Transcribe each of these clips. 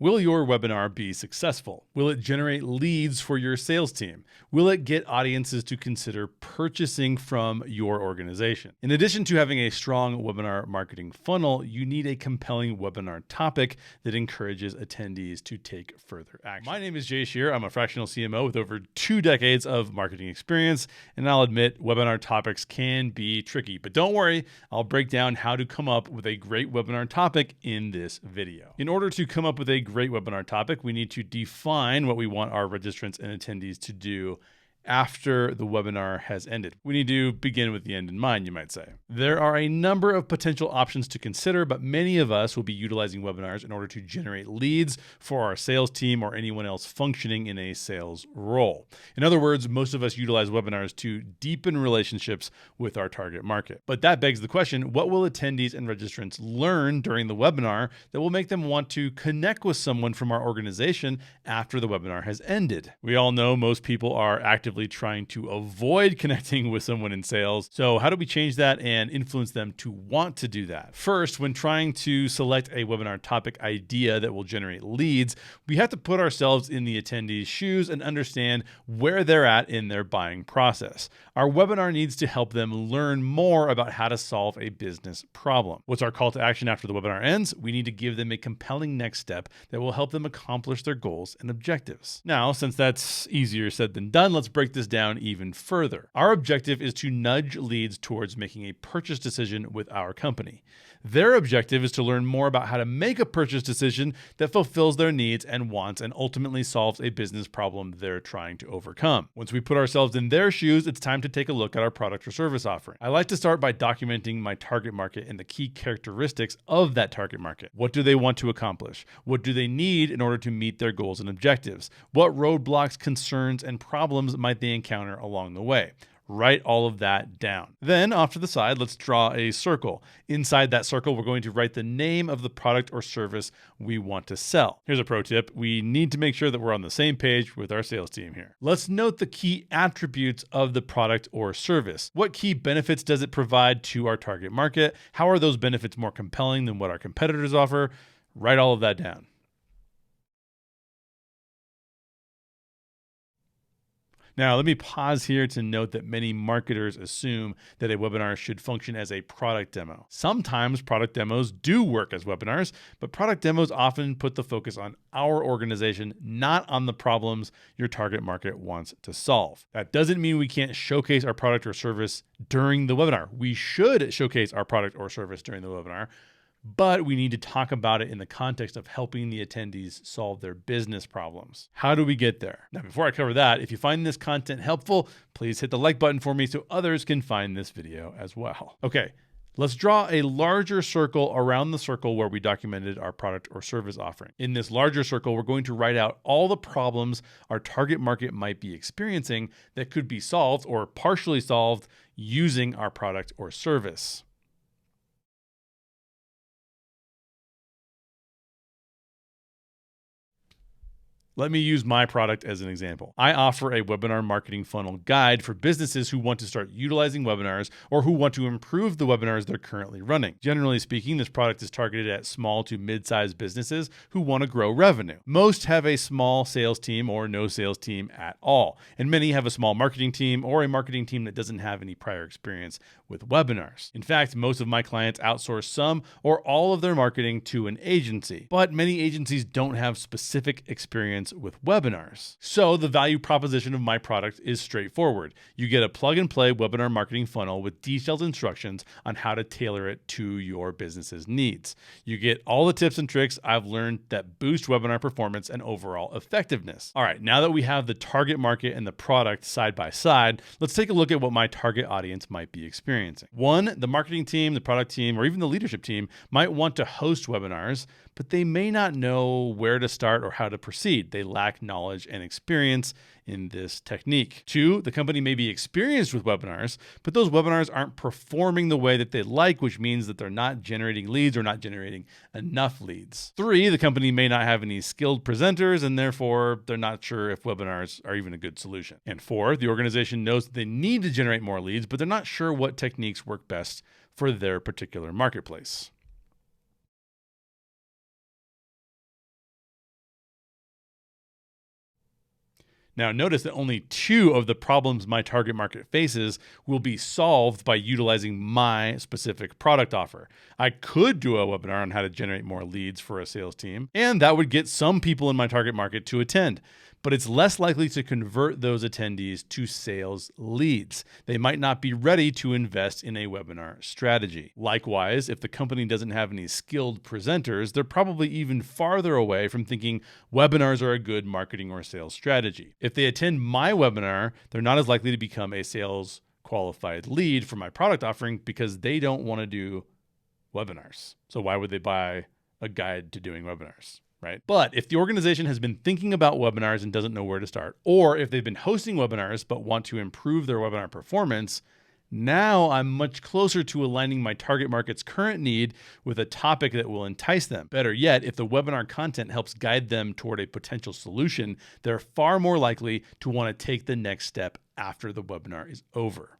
Will your webinar be successful? Will it generate leads for your sales team? Will it get audiences to consider purchasing from your organization? In addition to having a strong webinar marketing funnel, you need a compelling webinar topic that encourages attendees to take further action. My name is Jay Shear. I'm a fractional CMO with over 2 decades of marketing experience, and I'll admit webinar topics can be tricky, but don't worry, I'll break down how to come up with a great webinar topic in this video. In order to come up with a great webinar topic, we need to define what we want our registrants and attendees to do after the webinar has ended. We need to begin with the end in mind, you might say. There are a number of potential options to consider, but many of us will be utilizing webinars in order to generate leads for our sales team or anyone else functioning in a sales role. In other words, most of us utilize webinars to deepen relationships with our target market. But that begs the question, what will attendees and registrants learn during the webinar that will make them want to connect with someone from our organization after the webinar has ended? We all know most people are actively trying to avoid connecting with someone in sales. So how do we change that and influence them to want to do that? First, when trying to select a webinar topic idea that will generate leads, we have to put ourselves in the attendee's shoes and understand where they're at in their buying process. Our webinar needs to help them learn more about how to solve a business problem. What's our call to action after the webinar ends? We need to give them a compelling next step that will help them accomplish their goals and objectives. Now, since that's easier said than done, let's break this down even further. Our objective is to nudge leads towards making a purchase decision with our company. Their objective is to learn more about how to make a purchase decision that fulfills their needs and wants and ultimately solves a business problem they're trying to overcome. Once we put ourselves in their shoes, it's time to take a look at our product or service offering. I like to start by documenting my target market and the key characteristics of that target market. What do they want to accomplish? What do they need in order to meet their goals and objectives? What roadblocks, concerns, and problems might they encounter along the way? Write all of that down. Then off to the side, let's draw a circle. Inside that circle, we're going to write the name of the product or service we want to sell. Here's a pro tip. We need to make sure that we're on the same page with our sales team here. Let's note the key attributes of the product or service. What key benefits does it provide to our target market? How are those benefits more compelling than what our competitors offer? Write all of that down. Now, let me pause here to note that many marketers assume that a webinar should function as a product demo. Sometimes product demos do work as webinars, but product demos often put the focus on our organization, not on the problems your target market wants to solve. That doesn't mean we can't showcase our product or service during the webinar. We should showcase our product or service during the webinar, but we need to talk about it in the context of helping the attendees solve their business problems. How do we get there? Now, before I cover that, if you find this content helpful, please hit the like button for me so others can find this video as well. Okay, let's draw a larger circle around the circle where we documented our product or service offering. In this larger circle, we're going to write out all the problems our target market might be experiencing that could be solved or partially solved using our product or service. Let me use my product as an example. I offer a webinar marketing funnel guide for businesses who want to start utilizing webinars or who want to improve the webinars they're currently running. Generally speaking, this product is targeted at small to mid-sized businesses who want to grow revenue. Most have a small sales team or no sales team at all, and many have a small marketing team or a marketing team that doesn't have any prior experience with webinars. In fact, most of my clients outsource some or all of their marketing to an agency, but many agencies don't have specific experience with webinars. So the value proposition of my product is straightforward. You get a plug and play webinar marketing funnel with detailed instructions on how to tailor it to your business's needs. You get all the tips and tricks I've learned that boost webinar performance and overall effectiveness. All right, now that we have the target market and the product side by side, let's take a look at what my target audience might be experiencing. One, the marketing team, the product team, or even the leadership team might want to host webinars, but they may not know where to start or how to proceed. They lack knowledge and experience in this technique. Two, the company may be experienced with webinars, but those webinars aren't performing the way that they like, which means that they're not generating leads or not generating enough leads. Three, the company may not have any skilled presenters, and therefore they're not sure if webinars are even a good solution. And four, the organization knows that they need to generate more leads, but they're not sure what techniques work best for their particular marketplace. Now, notice that only 2 of the problems my target market faces will be solved by utilizing my specific product offer. I could do a webinar on how to generate more leads for a sales team, and that would get some people in my target market to attend. But it's less likely to convert those attendees to sales leads. They might not be ready to invest in a webinar strategy. Likewise, if the company doesn't have any skilled presenters, they're probably even farther away from thinking webinars are a good marketing or sales strategy. If they attend my webinar, they're not as likely to become a sales qualified lead for my product offering because they don't want to do webinars. So why would they buy a guide to doing webinars? Right? But if the organization has been thinking about webinars and doesn't know where to start, or if they've been hosting webinars but want to improve their webinar performance, now I'm much closer to aligning my target market's current need with a topic that will entice them. Better yet, if the webinar content helps guide them toward a potential solution, they're far more likely to want to take the next step after the webinar is over.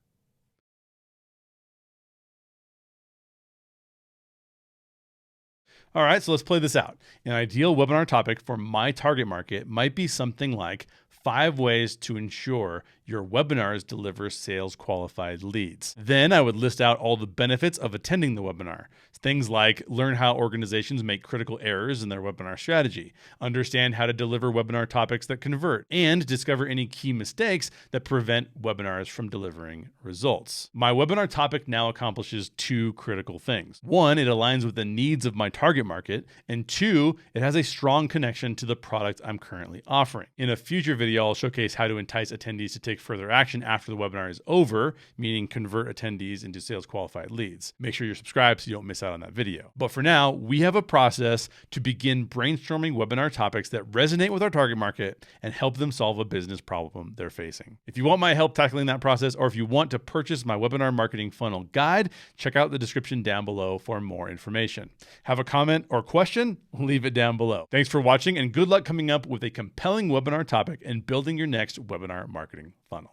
All right, so let's play this out. An ideal webinar topic for my target market might be something like 5 ways to ensure your webinars deliver sales qualified leads. Then I would list out all the benefits of attending the webinar. Things like learn how organizations make critical errors in their webinar strategy, understand how to deliver webinar topics that convert, and discover any key mistakes that prevent webinars from delivering results. My webinar topic now accomplishes 2 critical things. 1, it aligns with the needs of my target market, and 2, it has a strong connection to the product I'm currently offering. In a future video, I'll showcase how to entice attendees to take further action after the webinar is over, meaning convert attendees into sales qualified leads. Make sure you're subscribed so you don't miss out on that video. But for now, we have a process to begin brainstorming webinar topics that resonate with our target market and help them solve a business problem they're facing. If you want my help tackling that process, or if you want to purchase my webinar marketing funnel guide, check out the description down below for more information. Have a comment or question? Leave it down below. Thanks for watching, and good luck coming up with a compelling webinar topic and building your next webinar marketing funnel.